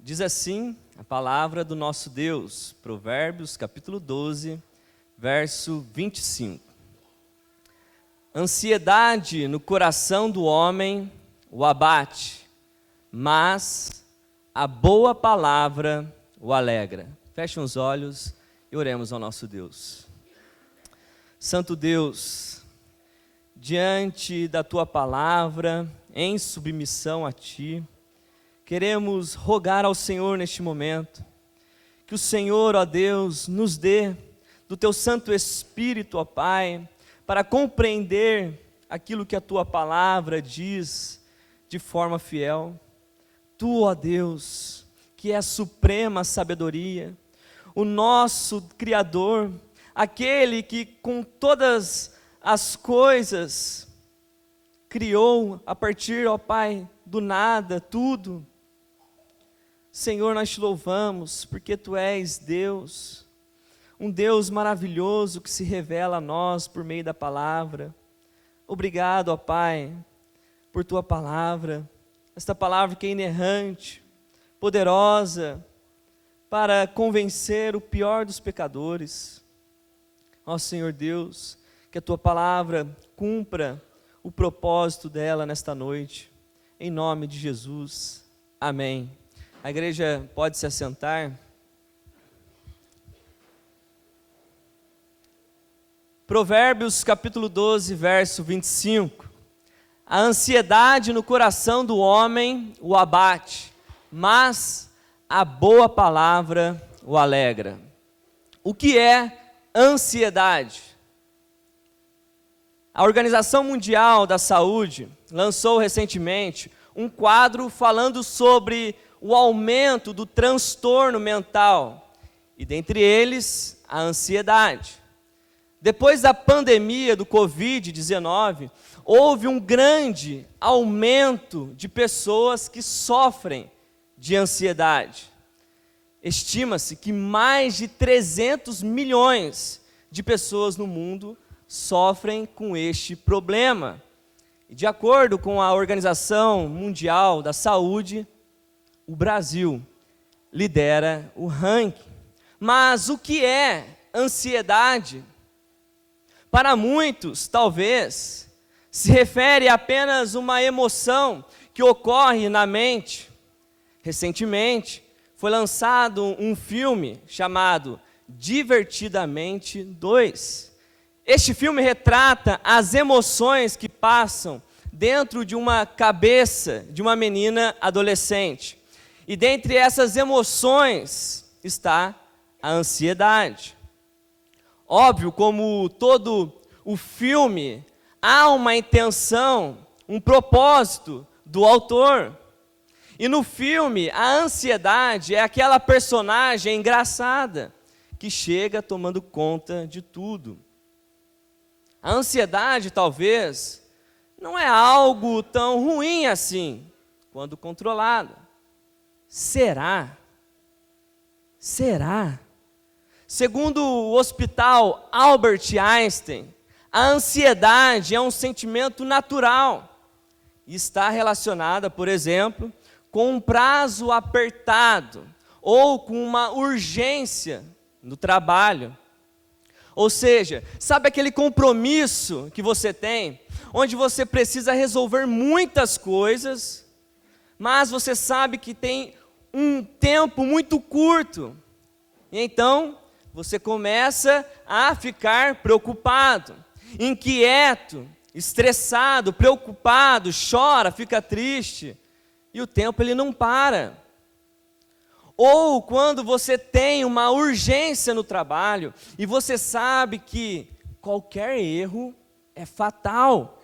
Diz assim a palavra do nosso Deus, Provérbios capítulo 12, verso 25. Ansiedade no coração do homem o abate, mas a boa palavra o alegra. Fechem os olhos e oremos ao nosso Deus. Santo Deus, diante da Tua palavra, em submissão a Ti, queremos rogar ao Senhor neste momento, que o Senhor, ó Deus, nos dê do Teu Santo Espírito, ó Pai, para compreender aquilo que a Tua palavra diz de forma fiel. Tu, ó Deus, que é a suprema sabedoria, o nosso Criador, aquele que com todas as coisas criou a partir, ó Pai, do nada, tudo. Senhor, nós te louvamos, porque Tu és Deus, um Deus maravilhoso que se revela a nós por meio da palavra. Obrigado, ó Pai, por Tua palavra, esta palavra que é inerrante, poderosa, para convencer o pior dos pecadores. Ó Senhor Deus, que a Tua palavra cumpra o propósito dela nesta noite, em nome de Jesus, amém. A igreja pode se assentar. Provérbios capítulo 12, verso 25. A ansiedade no coração do homem o abate, mas a boa palavra o alegra. O que é ansiedade? A Organização Mundial da Saúde lançou recentemente um quadro falando sobre o aumento do transtorno mental, e dentre eles, a ansiedade. Depois da pandemia do Covid-19, houve um grande aumento de pessoas que sofrem de ansiedade. Estima-se que mais de 300 milhões de pessoas no mundo sofrem com este problema. E de acordo com a Organização Mundial da Saúde, o Brasil lidera o ranking. Mas o que é ansiedade? Para muitos, talvez, se refere a apenas uma emoção que ocorre na mente. Recentemente, foi lançado um filme chamado Divertidamente 2. Este filme retrata as emoções que passam dentro de uma cabeça de uma menina adolescente. E dentre essas emoções está a ansiedade. Óbvio, como todo o filme, há uma intenção, um propósito do autor. E no filme, a ansiedade é aquela personagem engraçada que chega tomando conta de tudo. A ansiedade, talvez, não é algo tão ruim assim, quando controlada. Será? Será? Segundo o Hospital Albert Einstein, a ansiedade é um sentimento natural e está relacionada, por exemplo, com um prazo apertado ou com uma urgência no trabalho. Ou seja, sabe aquele compromisso que você tem, onde você precisa resolver muitas coisas, mas você sabe que tem um tempo muito curto. E então, você começa a ficar preocupado, inquieto, estressado, preocupado, chora, fica triste, e o tempo ele não para. Ou quando você tem uma urgência no trabalho, e você sabe que qualquer erro é fatal.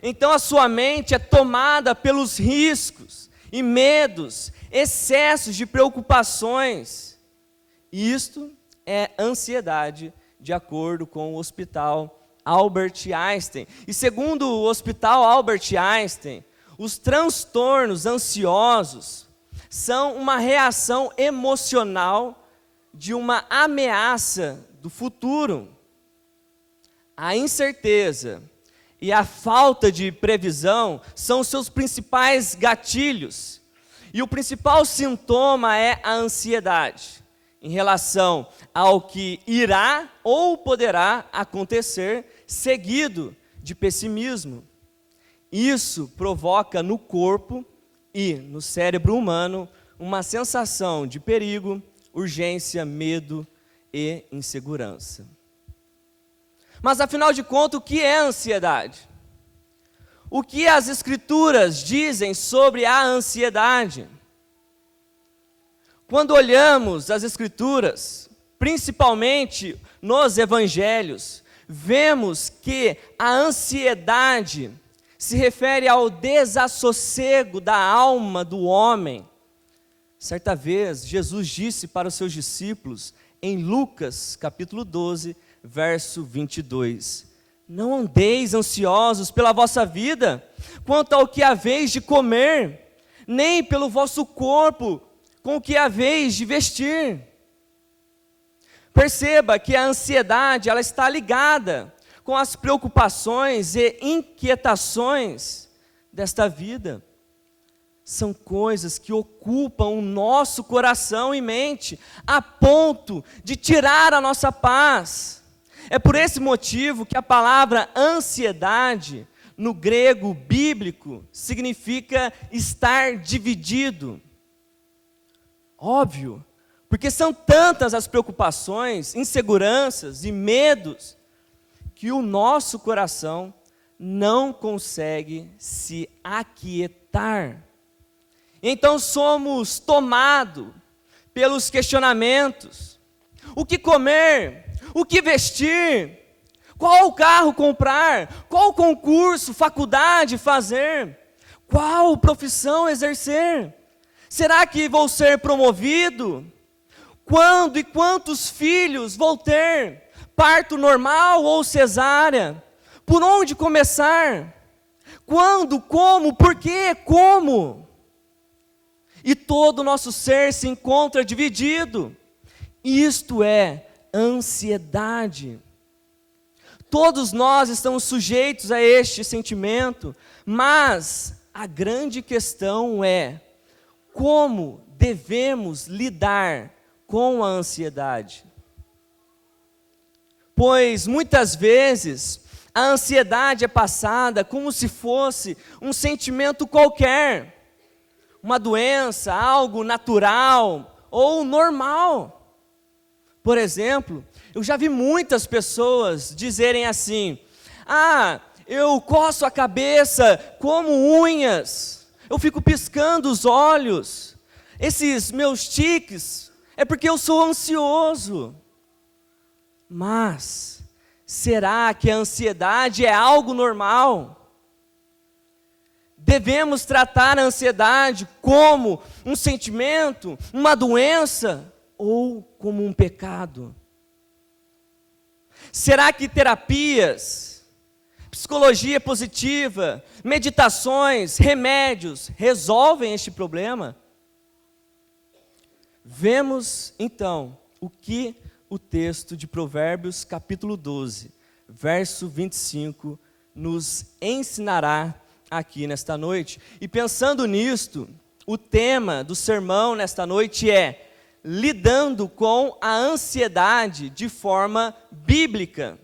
Então a sua mente é tomada pelos riscos e medos, excessos de preocupações. Isto é ansiedade, de acordo com o Hospital Albert Einstein. E segundo o Hospital Albert Einstein, os transtornos ansiosos são uma reação emocional de uma ameaça do futuro. A incerteza e a falta de previsão são os seus principais gatilhos. E o principal sintoma é a ansiedade, em relação ao que irá ou poderá acontecer, seguido de pessimismo. Isso provoca no corpo e no cérebro humano uma sensação de perigo, urgência, medo e insegurança. Mas afinal de contas, o que é ansiedade? O que as Escrituras dizem sobre a ansiedade? Quando olhamos as Escrituras, principalmente nos Evangelhos, vemos que a ansiedade se refere ao desassossego da alma do homem. Certa vez, Jesus disse para os seus discípulos, em Lucas, capítulo 12, verso 22, não andeis ansiosos pela vossa vida, quanto ao que haveis de comer, nem pelo vosso corpo, com o que haveis de vestir. Perceba que a ansiedade, ela está ligada com as preocupações e inquietações desta vida. São coisas que ocupam o nosso coração e mente, a ponto de tirar a nossa paz. É por esse motivo que a palavra ansiedade, no grego bíblico, significa estar dividido. Óbvio, porque são tantas as preocupações, inseguranças e medos, que o nosso coração não consegue se aquietar. Então somos tomados pelos questionamentos: o que comer? O que vestir? Qual carro comprar? Qual concurso, faculdade fazer? Qual profissão exercer? Será que vou ser promovido? Quando e quantos filhos vou ter? Parto normal ou cesárea? Por onde começar? Quando? Como? Por quê? Como? E todo o nosso ser se encontra dividido. Isto é ansiedade. Todos nós estamos sujeitos a este sentimento, mas a grande questão é como devemos lidar com a ansiedade. Pois muitas vezes a ansiedade é passada como se fosse um sentimento qualquer, uma doença, algo natural ou normal. Por exemplo, eu já vi muitas pessoas dizerem assim: eu coço a cabeça como unhas, eu fico piscando os olhos, esses meus tiques é porque eu sou ansioso. Mas, será que a ansiedade é algo normal? Devemos tratar a ansiedade como um sentimento, uma doença ou como um pecado? Será que terapias, psicologia positiva, meditações, remédios resolvem este problema? Vemos então o que o texto de Provérbios capítulo 12, verso 25, nos ensinará aqui nesta noite. E pensando nisto, o tema do sermão nesta noite é lidando com a ansiedade de forma bíblica.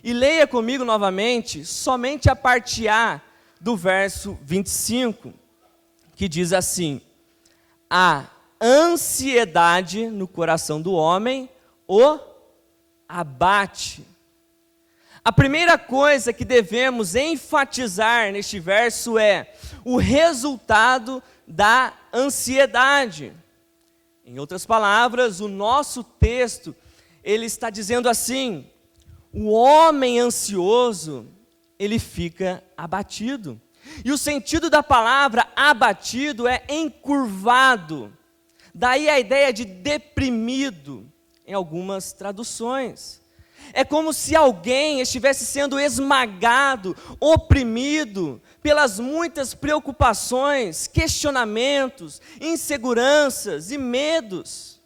E leia comigo novamente, somente a parte A do verso 25, que diz assim: a ansiedade no coração do homem o abate. A primeira coisa que devemos enfatizar neste verso é o resultado da ansiedade. Em outras palavras, o nosso texto, ele está dizendo assim: o homem ansioso, ele fica abatido. E o sentido da palavra abatido é encurvado. Daí a ideia de deprimido, em algumas traduções. É como se alguém estivesse sendo esmagado, oprimido pelas muitas preocupações, questionamentos, inseguranças e medos.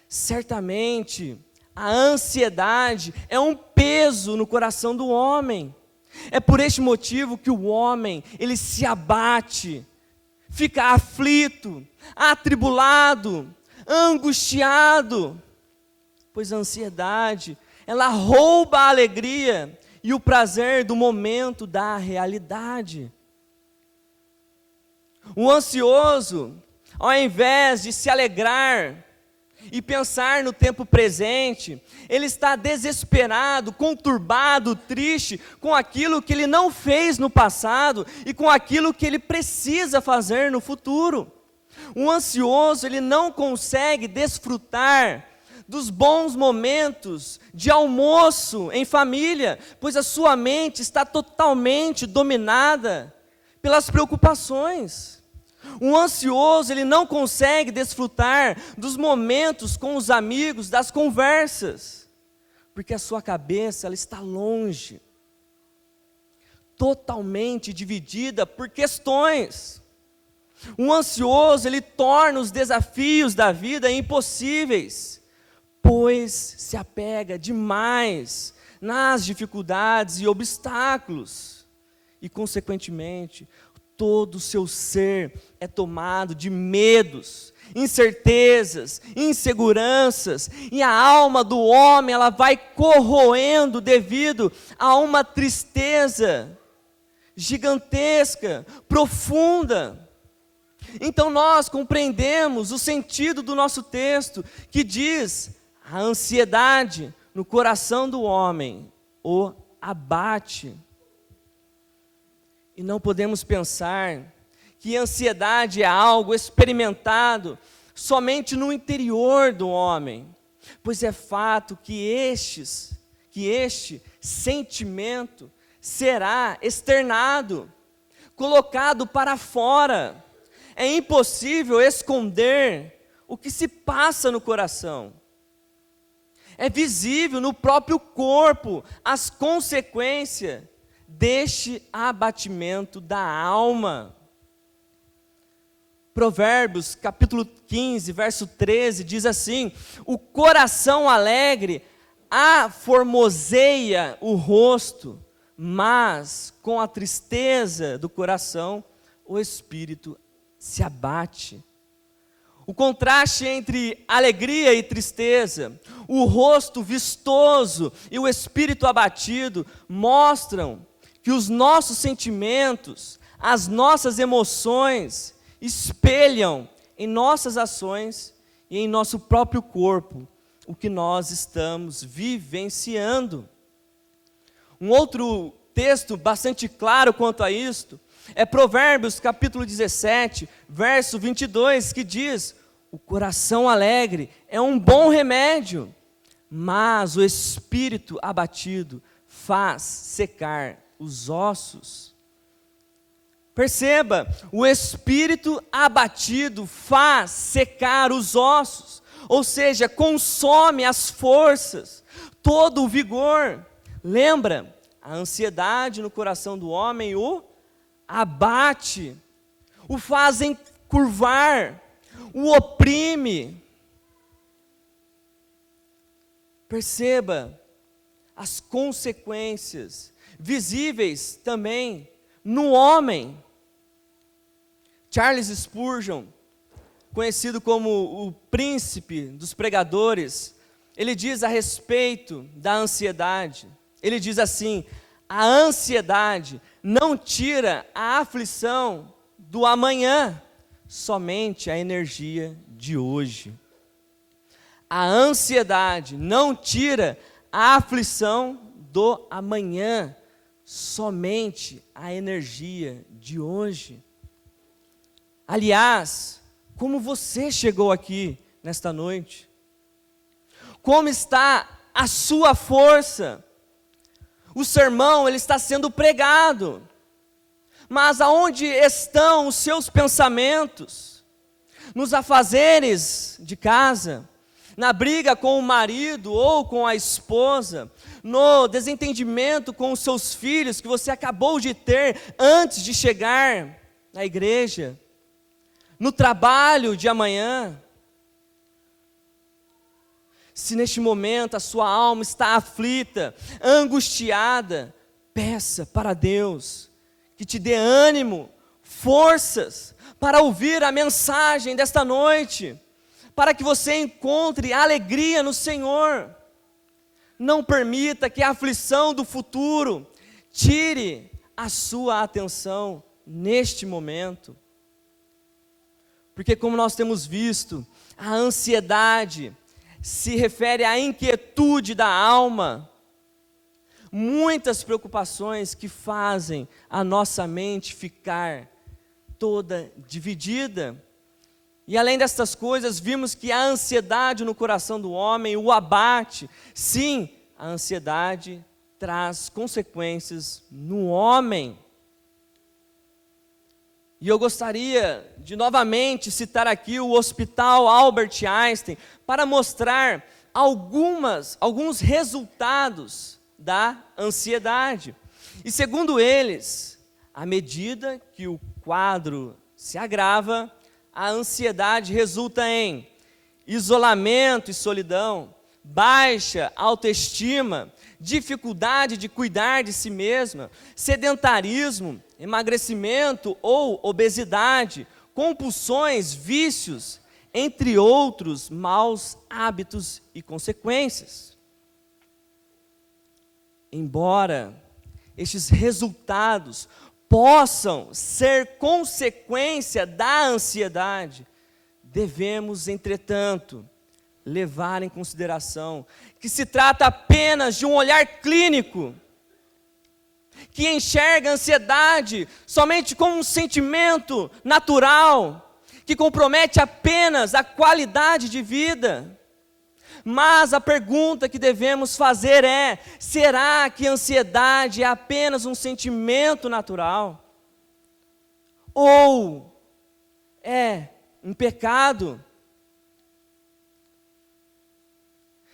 Certamente, a ansiedade é um peso no coração do homem. É por este motivo que o homem, ele se abate, fica aflito, atribulado, angustiado, pois a ansiedade, ela rouba a alegria e o prazer do momento da realidade. O ansioso, ao invés de se alegrar e pensar no tempo presente, ele está desesperado, conturbado, triste com aquilo que ele não fez no passado e com aquilo que ele precisa fazer no futuro. O ansioso, ele não consegue desfrutar dos bons momentos de almoço em família, pois a sua mente está totalmente dominada pelas preocupações. O ansioso, ele não consegue desfrutar dos momentos com os amigos, das conversas, porque a sua cabeça, ela está longe, totalmente dividida por questões. O ansioso, ele torna os desafios da vida impossíveis, pois se apega demais nas dificuldades e obstáculos, e consequentemente, todo o seu ser é tomado de medos, incertezas, inseguranças, e a alma do homem, ela vai corroendo devido a uma tristeza gigantesca, profunda. Então nós compreendemos o sentido do nosso texto, que diz: a ansiedade no coração do homem o abate. E não podemos pensar que ansiedade é algo experimentado somente no interior do homem, pois é fato que este sentimento será externado, colocado para fora. É impossível esconder o que se passa no coração. É visível no próprio corpo as consequências deste abatimento da alma. Provérbios, capítulo 15, verso 13, diz assim: o coração alegre aformoseia o rosto, mas com a tristeza do coração o espírito se abate. O contraste entre alegria e tristeza, o rosto vistoso e o espírito abatido, mostram que os nossos sentimentos, as nossas emoções, espelham em nossas ações e em nosso próprio corpo o que nós estamos vivenciando. Um outro texto bastante claro quanto a isto é Provérbios capítulo 17, verso 22, que diz: o coração alegre é um bom remédio, mas o espírito abatido faz secar os ossos. Perceba, o espírito abatido faz secar os ossos, ou seja, consome as forças, todo o vigor. Lembra, a ansiedade no coração do homem o abate, o fazem curvar, o oprime. Perceba as consequências visíveis também no homem. Charles Spurgeon, conhecido como o príncipe dos pregadores, ele diz a respeito da ansiedade, ele diz assim: a ansiedade não tira a aflição do amanhã, somente a energia de hoje. A ansiedade não tira a aflição do amanhã, somente a energia de hoje. Aliás, como você chegou aqui nesta noite? Como está a sua força? O sermão, ele está sendo pregado, mas aonde estão os seus pensamentos? Nos afazeres de casa, na briga com o marido ou com a esposa, no desentendimento com os seus filhos que você acabou de ter antes de chegar na igreja, no trabalho de amanhã. Se neste momento a sua alma está aflita, angustiada, peça para Deus que te dê ânimo, forças para ouvir a mensagem desta noite, para que você encontre alegria no Senhor. Não permita que a aflição do futuro tire a sua atenção neste momento. Porque, como nós temos visto, a ansiedade se refere à inquietude da alma. Muitas preocupações que fazem a nossa mente ficar toda dividida. E além destas coisas, vimos que a ansiedade no coração do homem o abate. Sim, a ansiedade traz consequências no homem. E eu gostaria de novamente citar aqui o Hospital Albert Einstein para mostrar alguns resultados da ansiedade. E segundo eles, à medida que o quadro se agrava, a ansiedade resulta em isolamento e solidão, baixa autoestima, dificuldade de cuidar de si mesma, sedentarismo, emagrecimento ou obesidade, compulsões, vícios, entre outros maus hábitos e consequências. Embora estes resultados possam ser consequência da ansiedade, devemos, entretanto, levar em consideração que se trata apenas de um olhar clínico, que enxerga a ansiedade somente como um sentimento natural, que compromete apenas a qualidade de vida. Mas a pergunta que devemos fazer é: será que a ansiedade é apenas um sentimento natural? Ou é um pecado?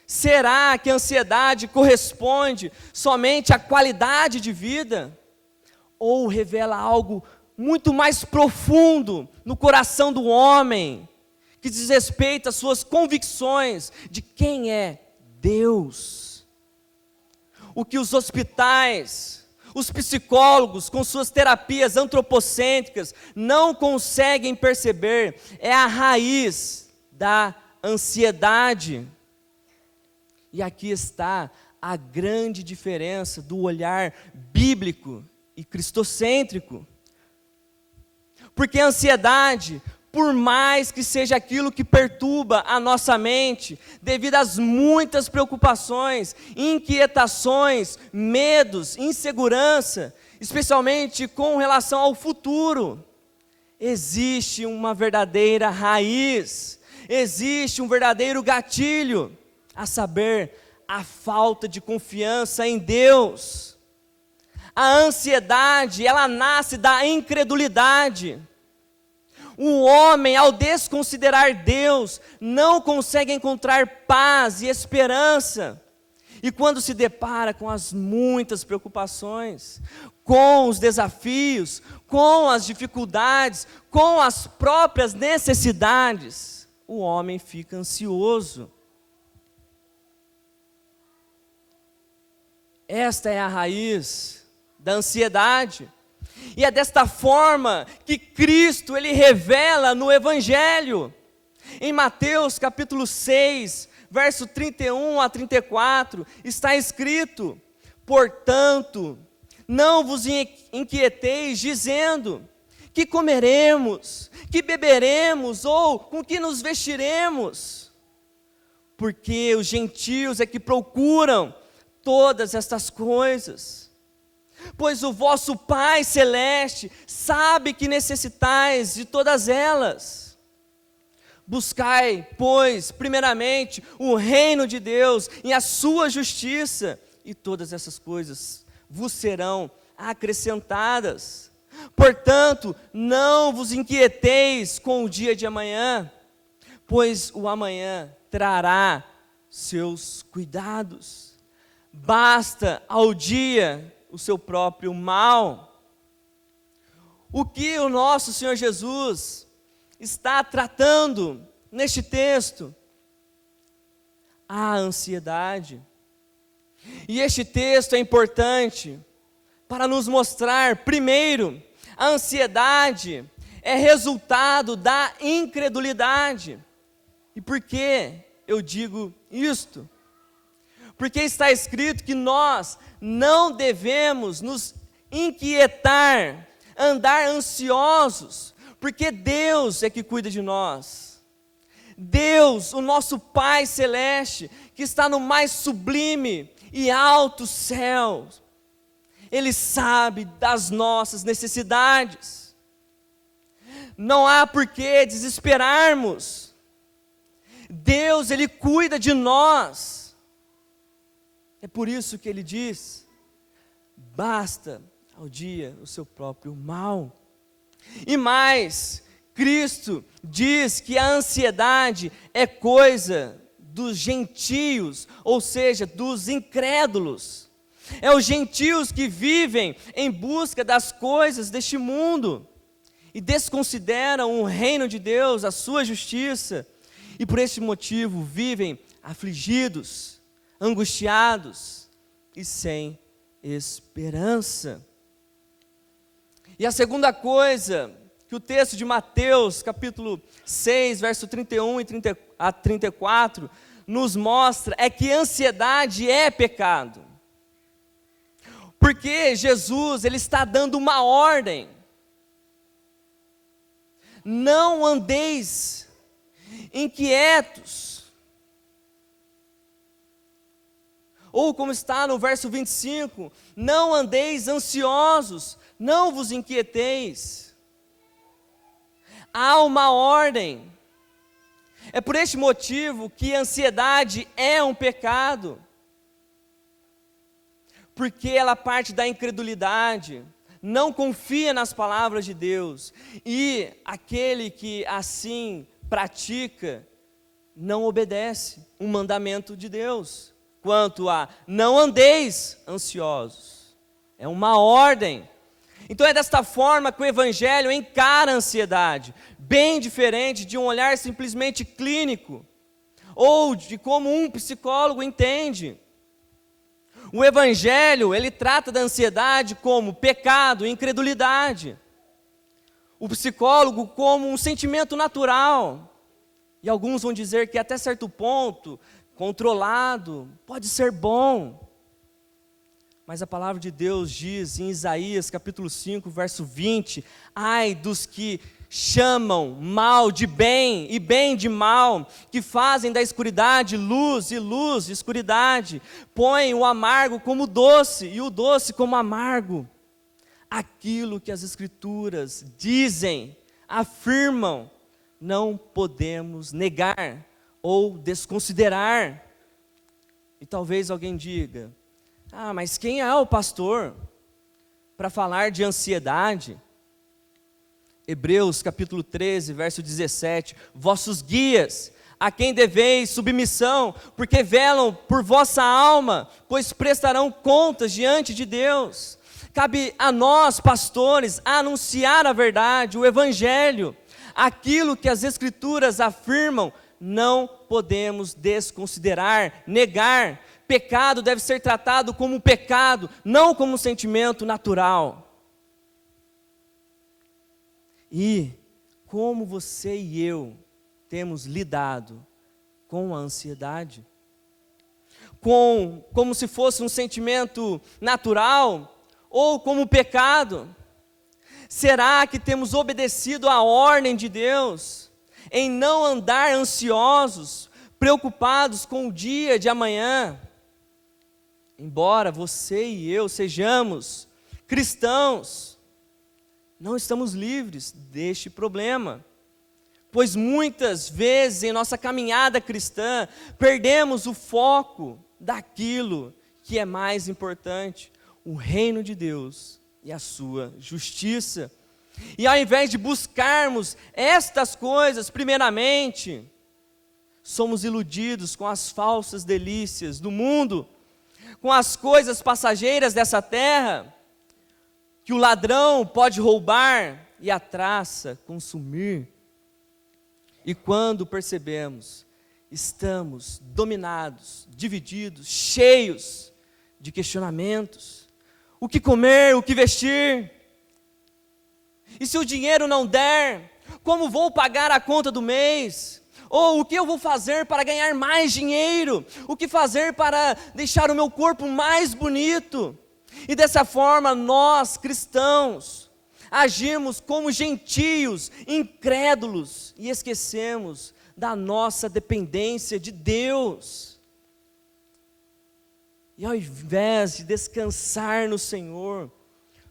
Será que a ansiedade corresponde somente à qualidade de vida? Ou revela algo muito mais profundo no coração do homem, que diz respeito às suas convicções de quem é Deus? O que os hospitais, os psicólogos, com suas terapias antropocêntricas, não conseguem perceber é a raiz da ansiedade. E aqui está a grande diferença do olhar bíblico e cristocêntrico. Porque a ansiedade, por mais que seja aquilo que perturba a nossa mente, devido às muitas preocupações, inquietações, medos, insegurança, especialmente com relação ao futuro, existe uma verdadeira raiz, existe um verdadeiro gatilho, a saber, a falta de confiança em Deus. A ansiedade, ela nasce da incredulidade. O homem, ao desconsiderar Deus, não consegue encontrar paz e esperança. E quando se depara com as muitas preocupações, com os desafios, com as dificuldades, com as próprias necessidades, o homem fica ansioso. Esta é a raiz da ansiedade. E é desta forma que Cristo, Ele revela no Evangelho. Em Mateus capítulo 6, verso 31 a 34, está escrito: portanto, não vos inquieteis dizendo, que comeremos, que beberemos, ou com que nos vestiremos? Porque os gentios é que procuram todas estas coisas. Pois o vosso Pai Celeste sabe que necessitais de todas elas. Buscai, pois, primeiramente, o reino de Deus e a sua justiça, e todas essas coisas vos serão acrescentadas. Portanto, não vos inquieteis com o dia de amanhã, pois o amanhã trará seus cuidados. Basta ao dia o seu próprio mal. O que o nosso Senhor Jesus está tratando neste texto? A ansiedade. E este texto é importante para nos mostrar, primeiro, A ansiedade é resultado da incredulidade. E por que eu digo isto? Porque está escrito que nós não devemos nos inquietar, andar ansiosos, porque Deus é que cuida de nós. Deus, o nosso Pai Celeste, que está no mais sublime e alto céu, Ele sabe das nossas necessidades. Não há por que desesperarmos. Deus, Ele cuida de nós. É por isso que Ele diz: basta ao dia o seu próprio mal. E mais, Cristo diz que a ansiedade é coisa dos gentios, ou seja, dos incrédulos. É os gentios que vivem em busca das coisas deste mundo e desconsideram o reino de Deus, a sua justiça, e por esse motivo vivem afligidos, angustiados e sem esperança. E a segunda coisa que o texto de Mateus, capítulo 6, verso 31 a 34, nos mostra é que ansiedade é pecado. Porque Jesus, Ele está dando uma ordem. Não andeis inquietos. Ou como está no verso 25, não andeis ansiosos, não vos inquieteis. Há uma ordem. É por este motivo que a ansiedade é um pecado. Porque ela parte da incredulidade, não confia nas palavras de Deus, e aquele que assim pratica, não obedece um mandamento de Deus, quanto a não andeis ansiosos, é uma ordem. Então é desta forma que o Evangelho encara a ansiedade, bem diferente de um olhar simplesmente clínico, ou de como um psicólogo entende. O Evangelho, ele trata da ansiedade como pecado, incredulidade. O psicólogo como um sentimento natural. E alguns vão dizer que até certo ponto, controlado, pode ser bom. Mas a palavra de Deus diz em Isaías capítulo 5, verso 20, ai dos que chamam mal de bem e bem de mal, que fazem da escuridade luz e luz de escuridade, põem o amargo como doce e o doce como amargo. Aquilo que as Escrituras dizem, afirmam, não podemos negar ou desconsiderar. E talvez alguém diga: ah, mas quem é o pastor para falar de ansiedade? Hebreus capítulo 13, verso 17, vossos guias, a quem deveis submissão, porque velam por vossa alma, pois prestarão contas diante de Deus. Cabe a nós, pastores, anunciar a verdade, o Evangelho, aquilo que as Escrituras afirmam, não podemos desconsiderar, negar. Pecado deve ser tratado como pecado, não como um sentimento natural. E como você e eu temos lidado com a ansiedade? Como se fosse um sentimento natural ou como pecado? Será que temos obedecido à ordem de Deus em não andar ansiosos, preocupados com o dia de amanhã? Embora você e eu sejamos cristãos, não estamos livres deste problema, pois muitas vezes em nossa caminhada cristã, perdemos o foco daquilo que é mais importante, o reino de Deus e a sua justiça. E ao invés de buscarmos estas coisas primeiramente, somos iludidos com as falsas delícias do mundo, com as coisas passageiras dessa terra, que o ladrão pode roubar e a traça consumir. E quando percebemos, estamos dominados, divididos, cheios de questionamentos. O que comer, o que vestir? E se o dinheiro não der, como vou pagar a conta do mês? Ou o que eu vou fazer para ganhar mais dinheiro? O que fazer para deixar o meu corpo mais bonito? E dessa forma nós, cristãos, agimos como gentios, incrédulos, e esquecemos da nossa dependência de Deus. E ao invés de descansar no Senhor,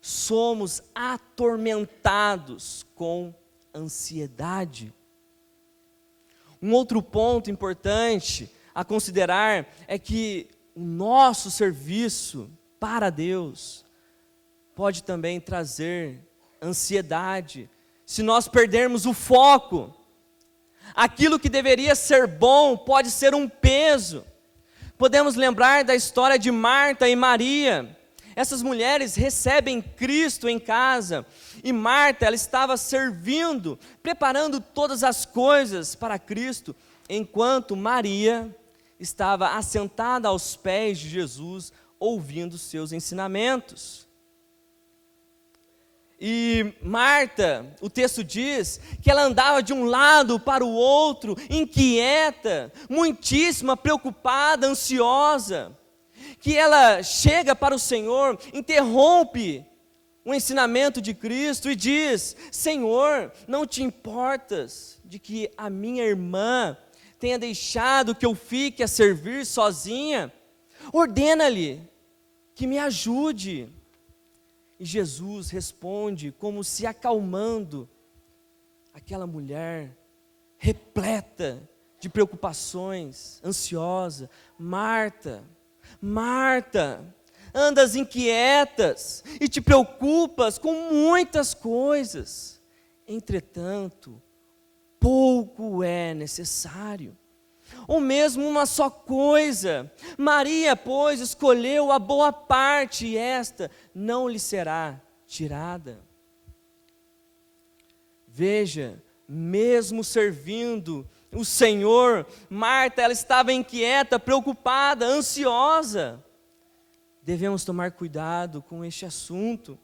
somos atormentados com ansiedade. Um outro ponto importante a considerar é que o nosso serviço para Deus pode também trazer ansiedade, se nós perdermos o foco. Aquilo que deveria ser bom pode ser um peso. Podemos lembrar da história de Marta e Maria. Essas mulheres recebem Cristo em casa, e Marta, ela estava servindo, preparando todas as coisas para Cristo, enquanto Maria estava assentada aos pés de Jesus, ouvindo seus ensinamentos. E Marta, o texto diz que ela andava de um lado para o outro, inquieta, muitíssima preocupada, ansiosa, que ela chega para o Senhor, interrompe o ensinamento de Cristo e diz: Senhor, não te importas de que a minha irmã tenha deixado que eu fique a servir sozinha? Ordena-lhe que me ajude. E Jesus responde, como se acalmando aquela mulher repleta de preocupações, ansiosa: Marta, Marta, andas inquietas e te preocupas com muitas coisas, entretanto, pouco é necessário, ou mesmo uma só coisa. Maria, pois, escolheu a boa parte, e esta não lhe será tirada. Veja, mesmo servindo o Senhor, Marta, ela estava inquieta, preocupada, ansiosa. Devemos tomar cuidado com este assunto.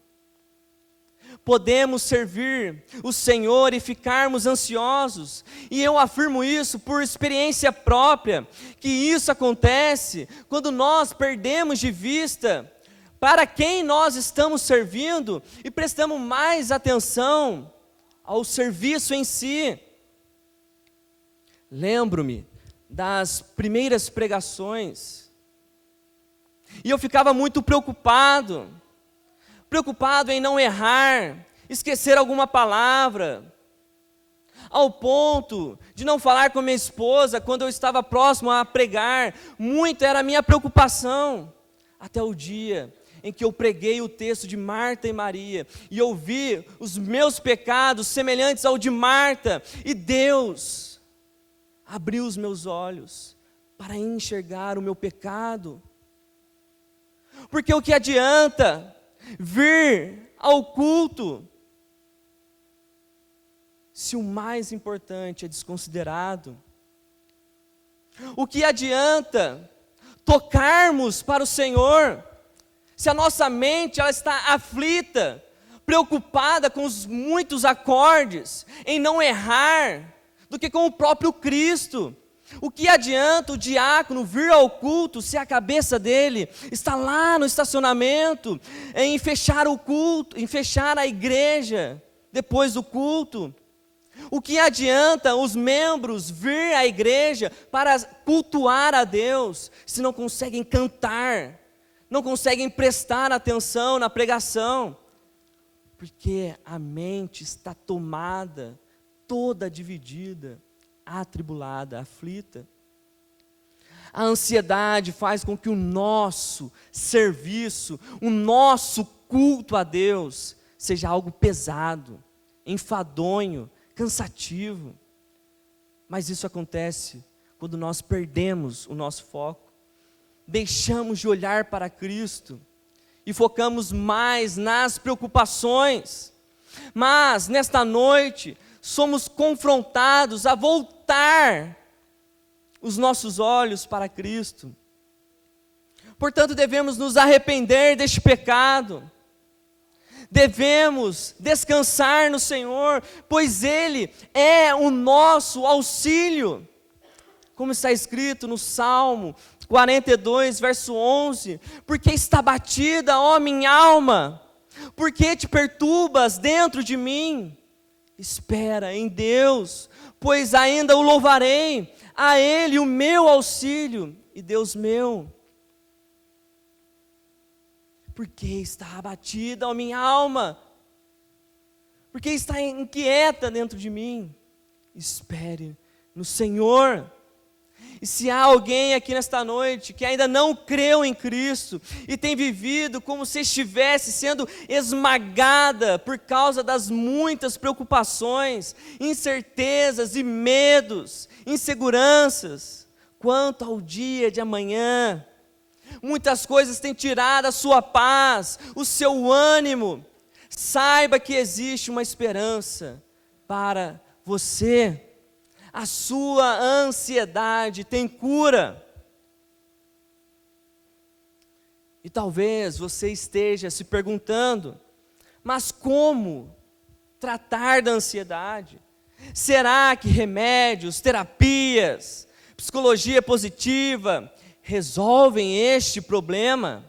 Podemos servir o Senhor e ficarmos ansiosos, e eu afirmo isso por experiência própria, que isso acontece quando nós perdemos de vista para quem nós estamos servindo e prestamos mais atenção ao serviço em si. Lembro-me das primeiras pregações, e eu ficava muito preocupado em não errar, esquecer alguma palavra, ao ponto de não falar com minha esposa quando eu estava próximo a pregar. Muito era a minha preocupação, até o dia em que eu preguei o texto de Marta e Maria, e ouvi os meus pecados semelhantes ao de Marta, e Deus abriu os meus olhos para enxergar o meu pecado. Porque o que adianta vir ao culto se o mais importante é desconsiderado? O que adianta tocarmos para o Senhor se a nossa mente ela está aflita, preocupada com os muitos acordes, em não errar, do que com o próprio Cristo? O que adianta o diácono vir ao culto se a cabeça dele está lá no estacionamento, em fechar o culto, em fechar a igreja depois do culto? O que adianta os membros vir à igreja para cultuar a Deus se não conseguem cantar, não conseguem prestar atenção na pregação? Porque a mente está tomada, toda dividida, atribulada, aflita. A ansiedade faz com que o nosso serviço, o nosso culto a Deus seja algo pesado, enfadonho, cansativo. Mas isso acontece quando nós perdemos o nosso foco, deixamos de olhar para Cristo e focamos mais nas preocupações. Mas nesta noite somos confrontados a voltar os nossos olhos para Cristo. Portanto, devemos nos arrepender deste pecado. devemos descansar no Senhor, pois Ele é o nosso auxílio. Como está escrito no Salmo 42, verso 11: porque está batida, ó minha alma, porque te perturbas dentro de mim? Espera em Deus, pois ainda o louvarei, a Ele o meu auxílio e Deus meu. Porque está abatida, ó minha alma, porque está inquieta dentro de mim? Espere no Senhor. E se há alguém aqui nesta noite que ainda não creu em Cristo e tem vivido como se estivesse sendo esmagada por causa das muitas preocupações, incertezas e medos, inseguranças quanto ao dia de amanhã, muitas coisas têm tirado a sua paz, o seu ânimo, saiba que existe uma esperança para você. A sua ansiedade tem cura. E talvez você esteja se perguntando: mas como tratar da ansiedade? Será que remédios, terapias, psicologia positiva resolvem este problema?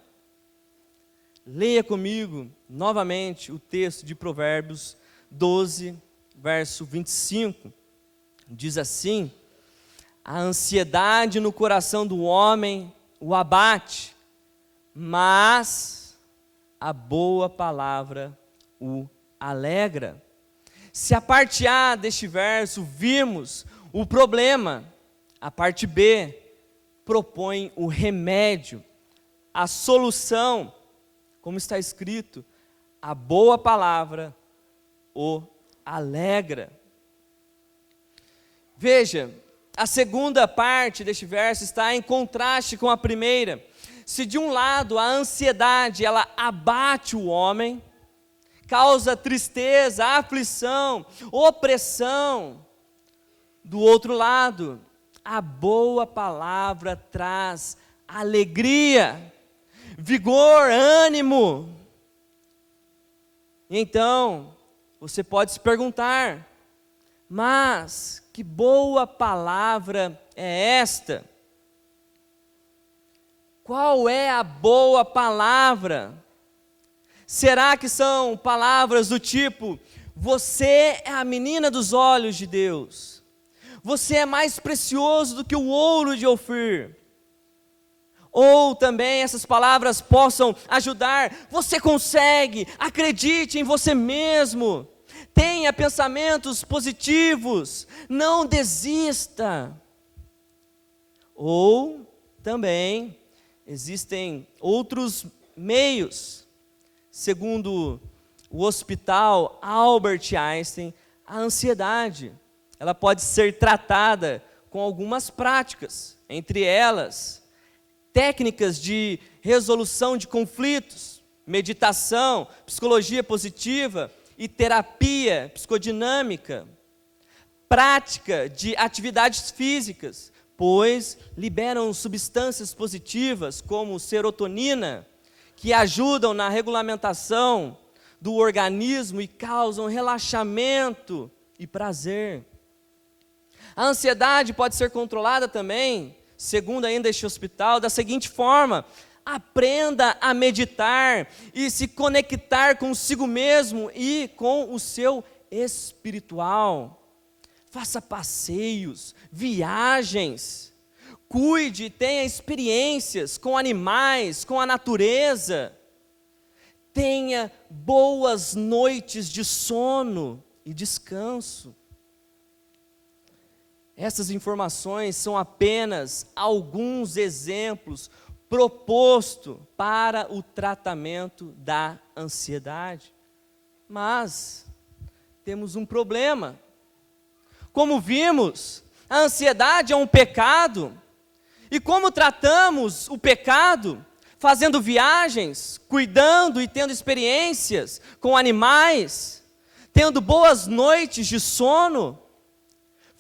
Leia comigo novamente o texto de Provérbios 12, verso 25. Diz assim: a ansiedade no coração do homem o abate, mas a boa palavra o alegra. Se a parte A deste verso vimos o problema, a parte B propõe o remédio, a solução, como está escrito: a boa palavra o alegra. Veja, a segunda parte deste verso está em contraste com a primeira. Se de um lado a ansiedade ela abate o homem, causa tristeza, aflição, opressão, do outro lado, a boa palavra traz alegria, vigor, ânimo. Então, você pode se perguntar: mas que boa palavra é esta? Qual é a boa palavra? Será que são palavras do tipo: você é a menina dos olhos de Deus, você é mais precioso do que o ouro de Ofir? Ou também essas palavras possam ajudar: você consegue, acredite em você mesmo, tenha pensamentos positivos, não desista. Ou também existem outros meios. Segundo o Hospital Albert Einstein, a ansiedade ela pode ser tratada com algumas práticas, entre elas técnicas de resolução de conflitos, meditação, psicologia positiva e terapia psicodinâmica, prática de atividades físicas, pois liberam substâncias positivas como serotonina, que ajudam na regulamentação do organismo e causam relaxamento e prazer. A ansiedade pode ser controlada também, segundo ainda este hospital, da seguinte forma: aprenda a meditar e se conectar consigo mesmo e com o seu espiritual. Faça passeios, viagens, cuide, tenha experiências com animais, com a natureza. Tenha boas noites de sono e descanso. Essas informações são apenas alguns exemplos propostos para o tratamento da ansiedade. Mas temos um problema. Como vimos, a ansiedade é um pecado. E como tratamos o pecado? Fazendo viagens, cuidando e tendo experiências com animais, tendo boas noites de sono.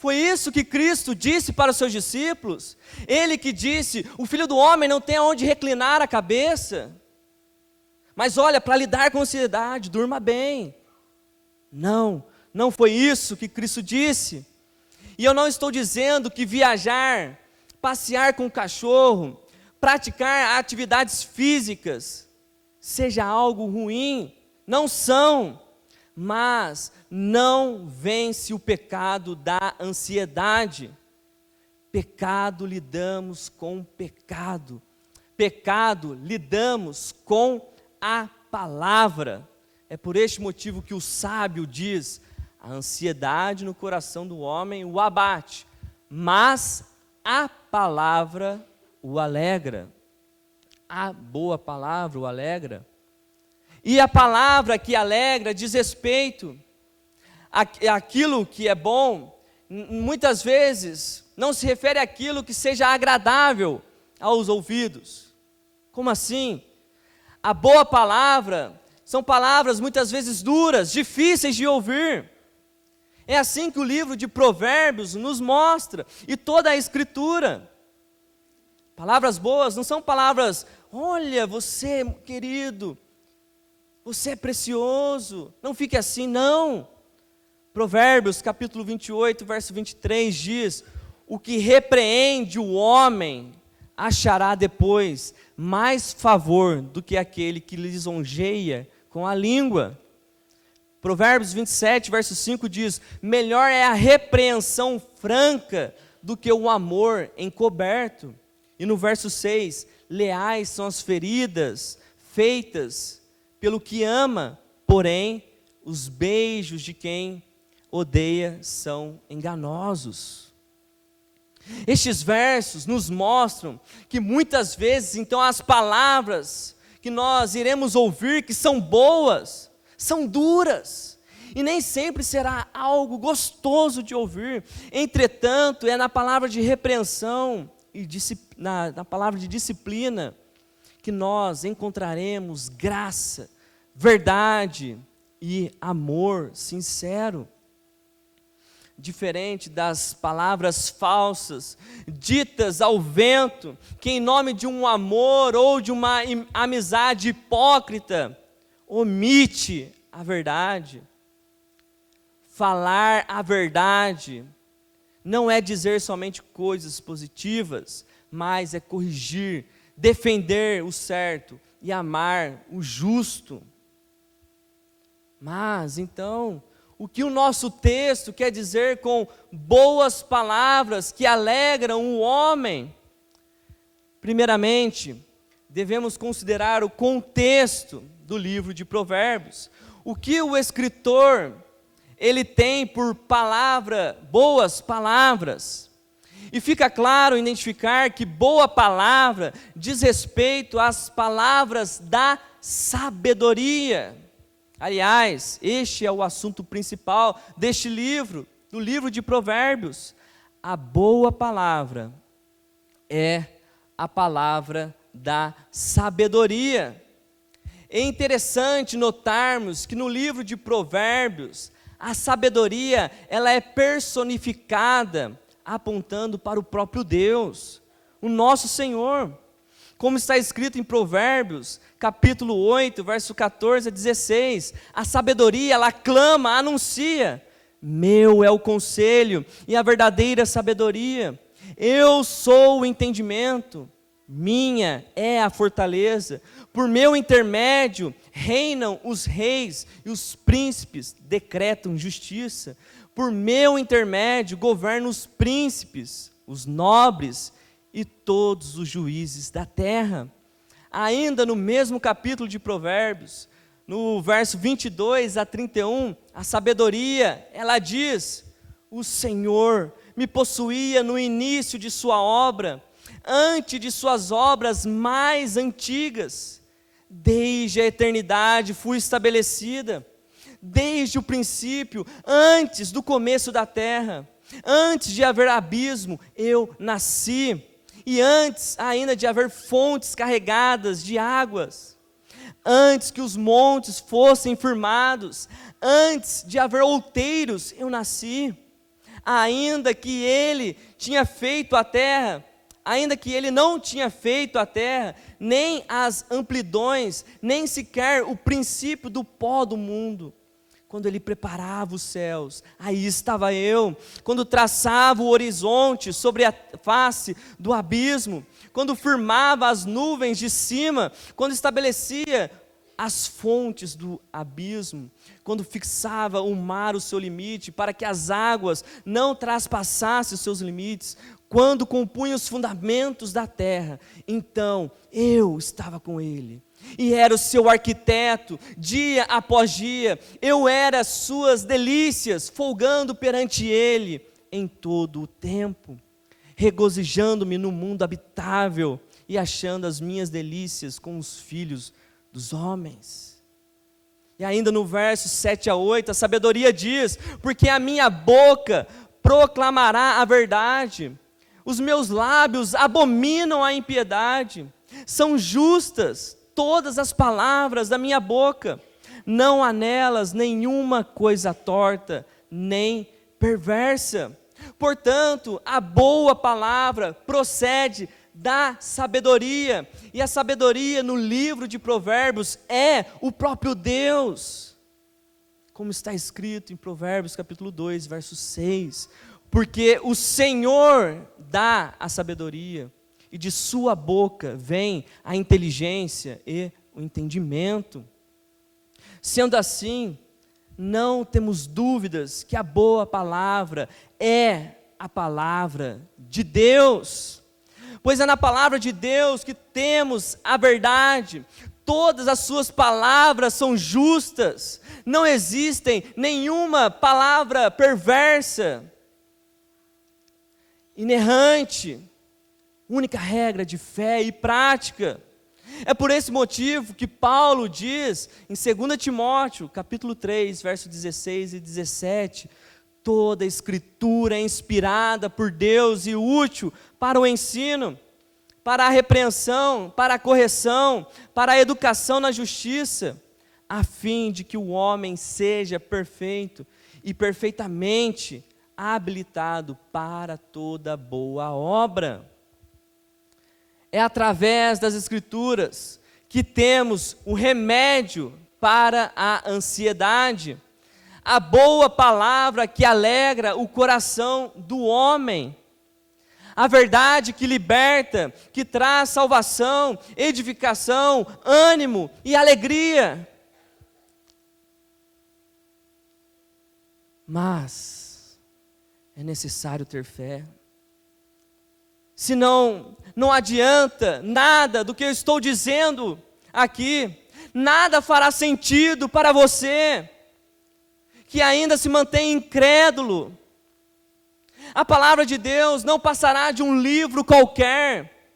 Foi isso que Cristo disse para os seus discípulos. Ele que disse: o Filho do Homem não tem aonde reclinar a cabeça. Mas olha, para lidar com a ansiedade, durma bem. Não, não foi isso que Cristo disse. E eu não estou dizendo que viajar, passear com o cachorro, praticar atividades físicas, seja algo ruim. Não são. Mas não vence o pecado da ansiedade. Pecado, lidamos com pecado. Pecado, lidamos com a palavra. É por este motivo que o sábio diz: a ansiedade no coração do homem o abate, mas a palavra o alegra. A boa palavra o alegra. E a palavra que alegra diz respeito àquilo que é bom. Muitas vezes não se refere àquilo que seja agradável aos ouvidos. Como assim? A boa palavra são palavras muitas vezes duras, difíceis de ouvir. É assim que o livro de Provérbios nos mostra, e toda a Escritura. Palavras boas não são palavras: olha, você, querido, você é precioso, não fique assim, não. Provérbios capítulo 28, verso 23 diz: o que repreende o homem achará depois mais favor do que aquele que lisonjeia com a língua. Provérbios 27, verso 5 diz: melhor é a repreensão franca do que o amor encoberto. E no verso 6, leais são as feridas feitas pelo que ama, porém os beijos de quem odeia são enganosos. Estes versos nos mostram que muitas vezes, então, as palavras que nós iremos ouvir, que são boas, são duras, e nem sempre será algo gostoso de ouvir. Entretanto, é na palavra de repreensão e na palavra de disciplina que nós encontraremos graça, verdade e amor sincero. Diferente das palavras falsas, ditas ao vento, que em nome de um amor ou de uma amizade hipócrita, omite a verdade. Falar a verdade não é dizer somente coisas positivas, mas é corrigir, defender o certo e amar o justo. Mas, então, o que o nosso texto quer dizer com boas palavras que alegram o homem? Primeiramente, devemos considerar o contexto do livro de Provérbios. O que o escritor, ele tem por palavra, boas palavras. E fica claro identificar que boa palavra diz respeito às palavras da sabedoria. Aliás, este é o assunto principal deste livro, do livro de Provérbios. A boa palavra é a palavra da sabedoria. É interessante notarmos que no livro de Provérbios, a sabedoria, ela é personificada, apontando para o próprio Deus, o nosso Senhor. Como está escrito em Provérbios, capítulo 8, verso 14 a 16, a sabedoria, ela clama, anuncia: meu é o conselho e a verdadeira sabedoria, eu sou o entendimento, minha é a fortaleza, por meu intermédio reinam os reis e os príncipes decretam justiça, por meu intermédio governam os príncipes, os nobres e todos os juízes da terra. Ainda no mesmo capítulo de Provérbios, no verso 22 a 31, a sabedoria, ela diz: o Senhor me possuía no início de sua obra, antes de suas obras mais antigas. Desde a eternidade fui estabelecida, desde o princípio, antes do começo da terra, antes de haver abismo, eu nasci, e antes ainda de haver fontes carregadas de águas, antes que os montes fossem firmados, antes de haver outeiros, eu nasci. Ainda que ele tinha feito a terra, ainda que ele não tinha feito a terra, nem as amplidões, nem sequer o princípio do pó do mundo. Quando Ele preparava os céus, aí estava eu. Quando traçava o horizonte sobre a face do abismo, quando firmava as nuvens de cima, quando estabelecia as fontes do abismo, quando fixava o mar o seu limite, para que as águas não traspassassem os seus limites, quando compunha os fundamentos da terra, então eu estava com Ele, e era o seu arquiteto, dia após dia, eu era suas delícias, folgando perante Ele em todo o tempo, regozijando-me no mundo habitável, e achando as minhas delícias com os filhos dos homens. E ainda no verso 7 a 8, a sabedoria diz: porque a minha boca proclamará a verdade, os meus lábios abominam a impiedade, são justas todas as palavras da minha boca, não há nelas nenhuma coisa torta, nem perversa. Portanto, a boa palavra procede da sabedoria, e a sabedoria no livro de Provérbios é o próprio Deus, como está escrito em Provérbios capítulo 2, verso 6, porque o Senhor dá a sabedoria, e de sua boca vem a inteligência e o entendimento. Sendo assim, não temos dúvidas que a boa palavra é a palavra de Deus, pois é na palavra de Deus que temos a verdade. Todas as suas palavras são justas, não existem nenhuma palavra perversa, inerrante, única regra de fé e prática. É por esse motivo que Paulo diz em 2 Timóteo, capítulo 3, versos 16 e 17, toda a escritura é inspirada por Deus e útil para o ensino, para a repreensão, para a correção, para a educação na justiça, a fim de que o homem seja perfeito e perfeitamente habilitado para toda boa obra. É através das Escrituras que temos o remédio para a ansiedade, a boa palavra que alegra o coração do homem, a verdade que liberta, que traz salvação, edificação, ânimo e alegria. Mas é necessário ter fé. Senão, não adianta nada do que eu estou dizendo aqui, nada fará sentido para você, que ainda se mantém incrédulo. A palavra de Deus não passará de um livro qualquer,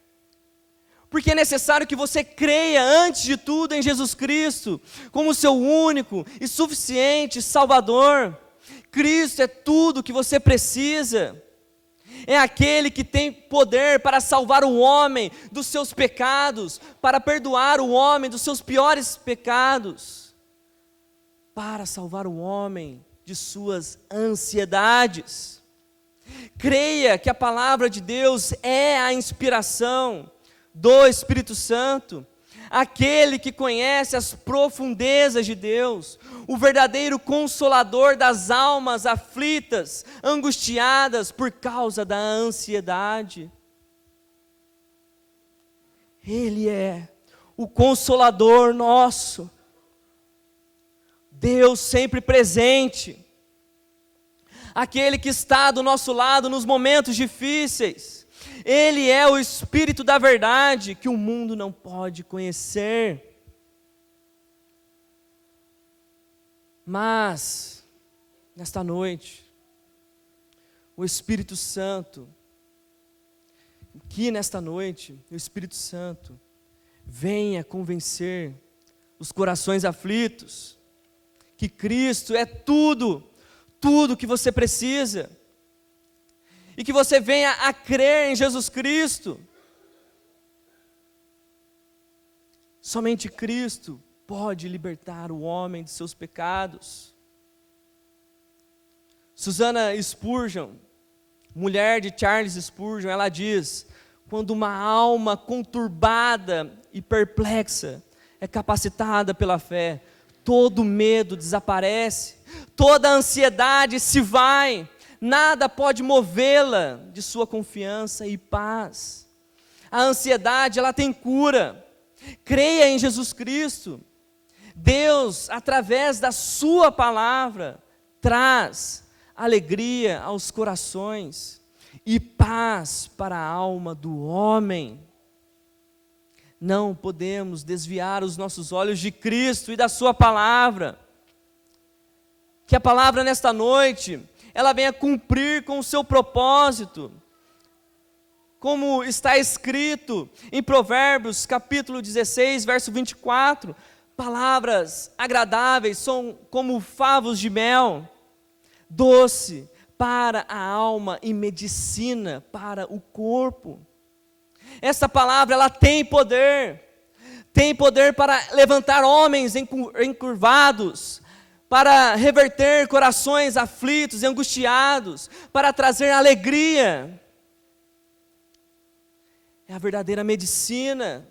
porque é necessário que você creia, antes de tudo, em Jesus Cristo, como seu único e suficiente Salvador. Cristo é tudo que você precisa. É aquele que tem poder para salvar o homem dos seus pecados, para perdoar o homem dos seus piores pecados, para salvar o homem de suas ansiedades. Creia que a palavra de Deus é a inspiração do Espírito Santo, aquele que conhece as profundezas de Deus, o verdadeiro consolador das almas aflitas, angustiadas por causa da ansiedade. Ele é o consolador nosso, Deus sempre presente, aquele que está do nosso lado nos momentos difíceis. Ele é o Espírito da verdade que o mundo não pode conhecer. Mas, nesta noite, o Espírito Santo, que nesta noite, o Espírito Santo venha convencer os corações aflitos, que Cristo é tudo que você precisa, e que você venha a crer em Jesus Cristo. Somente Cristo pode libertar o homem de seus pecados. Susana Spurgeon, mulher de Charles Spurgeon, ela diz: quando uma alma conturbada e perplexa é capacitada pela fé, todo medo desaparece, toda ansiedade se vai, nada pode movê-la de sua confiança e paz. A ansiedade, ela tem cura. Creia em Jesus Cristo. Deus, através da sua palavra, traz alegria aos corações e paz para a alma do homem. Não podemos desviar os nossos olhos de Cristo e da sua palavra. Que a palavra nesta noite, ela venha cumprir com o seu propósito. Como está escrito em Provérbios, capítulo 16, verso 24, palavras agradáveis são como favos de mel, doce para a alma e medicina para o corpo. Essa palavra, ela tem poder para levantar homens encurvados, para reverter corações aflitos e angustiados, para trazer alegria. É a verdadeira medicina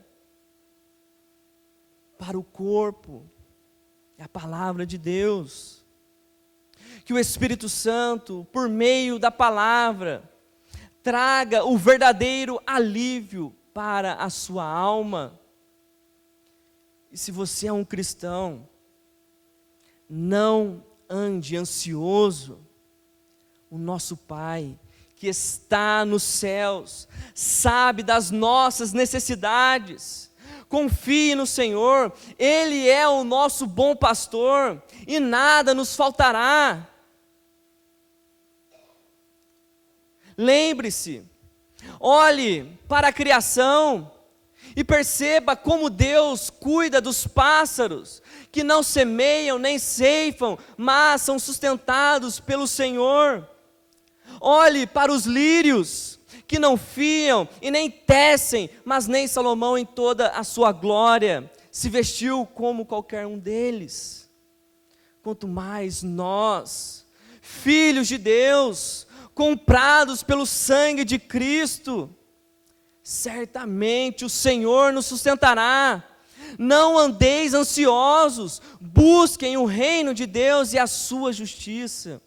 para o corpo, é a palavra de Deus. Que o Espírito Santo, por meio da palavra, traga o verdadeiro alívio para a sua alma. E se você é um cristão, não ande ansioso. O nosso Pai, que está nos céus, sabe das nossas necessidades. Confie no Senhor, Ele é o nosso bom pastor e nada nos faltará. Lembre-se, olhe para a criação e perceba como Deus cuida dos pássaros, que não semeiam nem ceifam, mas são sustentados pelo Senhor. Olhe para os lírios, que não fiam e nem tecem, mas nem Salomão em toda a sua glória se vestiu como qualquer um deles. Quanto mais nós, filhos de Deus, comprados pelo sangue de Cristo, certamente o Senhor nos sustentará. Não andeis ansiosos, busquem o reino de Deus e a sua justiça.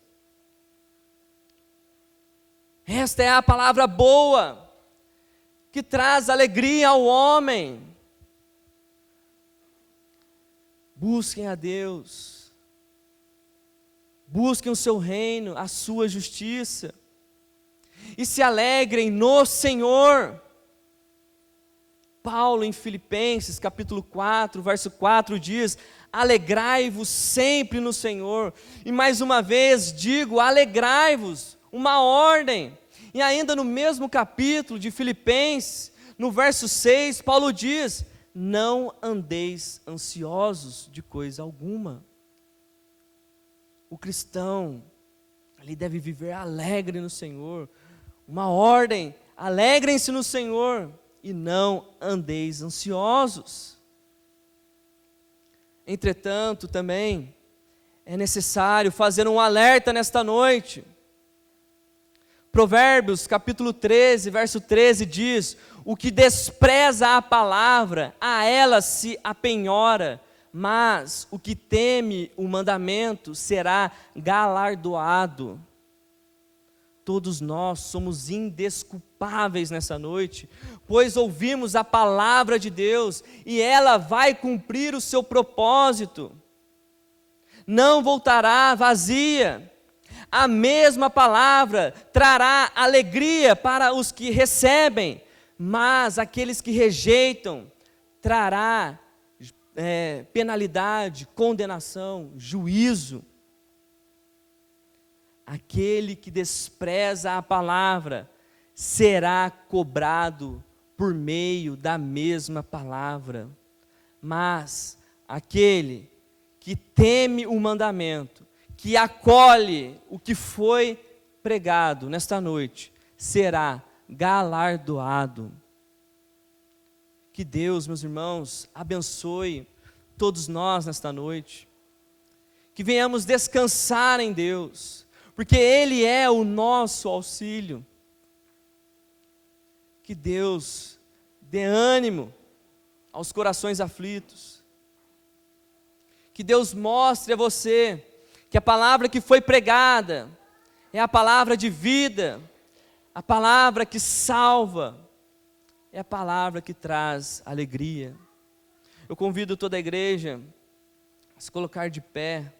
Esta é a palavra boa, que traz alegria ao homem. Busquem a Deus, busquem o seu reino, a sua justiça, e se alegrem no Senhor. Paulo em Filipenses capítulo 4, verso 4 diz: alegrai-vos sempre no Senhor. E mais uma vez digo, alegrai-vos, uma ordem. E ainda no mesmo capítulo de Filipenses, no verso 6, Paulo diz: não andeis ansiosos de coisa alguma. O cristão, ele deve viver alegre no Senhor. Uma ordem, alegrem-se no Senhor e não andeis ansiosos. Entretanto, também é necessário fazer um alerta nesta noite. Provérbios capítulo 13, verso 13 diz: o que despreza a palavra, a ela se apenhora, mas o que teme o mandamento será galardoado. Todos nós somos indesculpáveis nessa noite, pois ouvimos a palavra de Deus e ela vai cumprir o seu propósito. Não voltará vazia. A mesma palavra trará alegria para os que recebem, mas aqueles que rejeitam trará penalidade, condenação, juízo. Aquele que despreza a palavra será cobrado por meio da mesma palavra, mas aquele que teme o mandamento, que acolhe o que foi pregado nesta noite, será galardoado. Que Deus, meus irmãos, abençoe todos nós nesta noite, que venhamos descansar em Deus, porque Ele é o nosso auxílio. que Deus dê ânimo aos corações aflitos. Que Deus mostre a você que a palavra que foi pregada é a palavra de vida, a palavra que salva, é a palavra que traz alegria. Eu convido toda a igreja a se colocar de pé.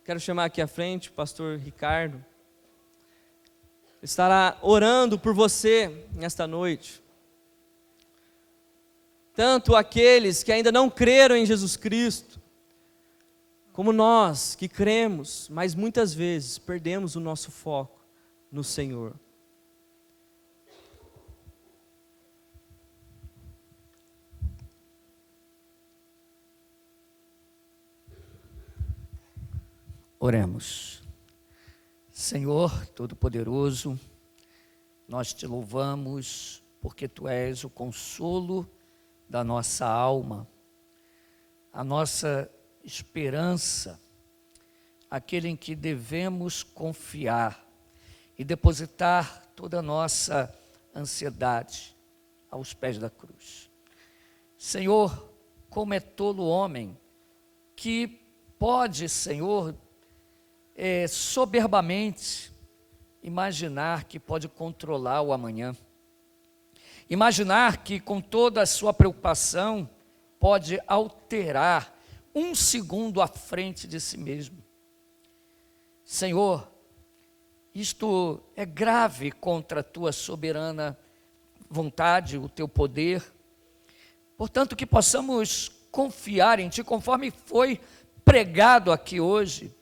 Quero chamar aqui à frente o pastor Ricardo. Ele estará orando por você nesta noite. Tanto aqueles que ainda não creram em Jesus Cristo, como nós que cremos, mas muitas vezes perdemos o nosso foco no Senhor. Oremos. Senhor Todo-Poderoso, nós te louvamos porque Tu és o consolo da nossa alma, a nossa esperança, aquele em que devemos confiar e depositar toda a nossa ansiedade aos pés da cruz. Senhor, como é tolo o homem que pode, Senhor, soberbamente imaginar que pode controlar o amanhã, imaginar que com toda a sua preocupação pode alterar um segundo à frente de si mesmo. Senhor, isto é grave contra a Tua soberana vontade, o Teu poder, portanto que possamos confiar em Ti, conforme foi pregado aqui hoje.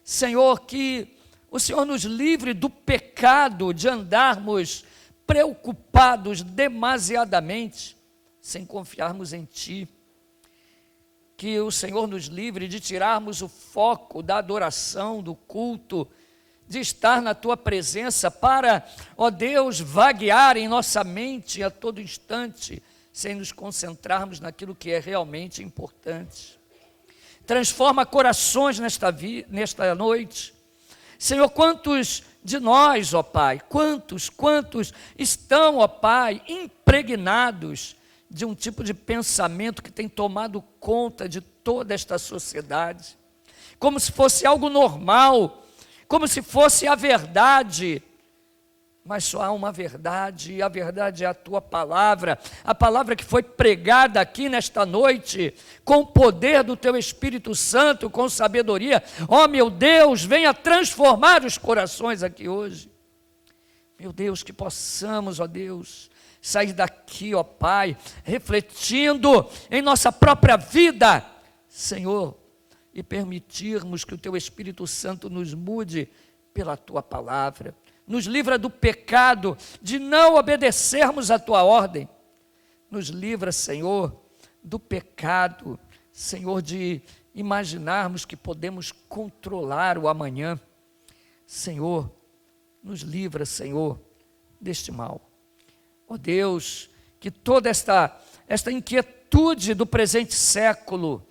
Senhor, que o Senhor nos livre do pecado de andarmos preocupados demasiadamente, sem confiarmos em Ti. Que o Senhor nos livre de tirarmos o foco da adoração, do culto, de estar na Tua presença para, ó Deus, vaguear em nossa mente a todo instante, sem nos concentrarmos naquilo que é realmente importante. Transforma corações nesta noite. Senhor, quantos de nós, ó Pai, quantos estão, ó Pai, impregnados de um tipo de pensamento que tem tomado conta de toda esta sociedade, como se fosse algo normal, como se fosse a verdade, mas só há uma verdade, e a verdade é a Tua palavra, a palavra que foi pregada aqui nesta noite, com o poder do Teu Espírito Santo, com sabedoria. Ó meu Deus, venha transformar os corações aqui hoje. Meu Deus, que possamos, ó Deus, sair daqui, ó Pai, refletindo em nossa própria vida, Senhor, e permitirmos que o Teu Espírito Santo nos mude pela Tua palavra. Nos livra do pecado de não obedecermos a Tua ordem. Nos livra, Senhor, do pecado, Senhor, de imaginarmos que podemos controlar o amanhã. Senhor, nos livra, Senhor, deste mal. Ó Deus, que toda esta inquietude do presente século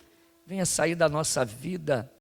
venha sair da nossa vida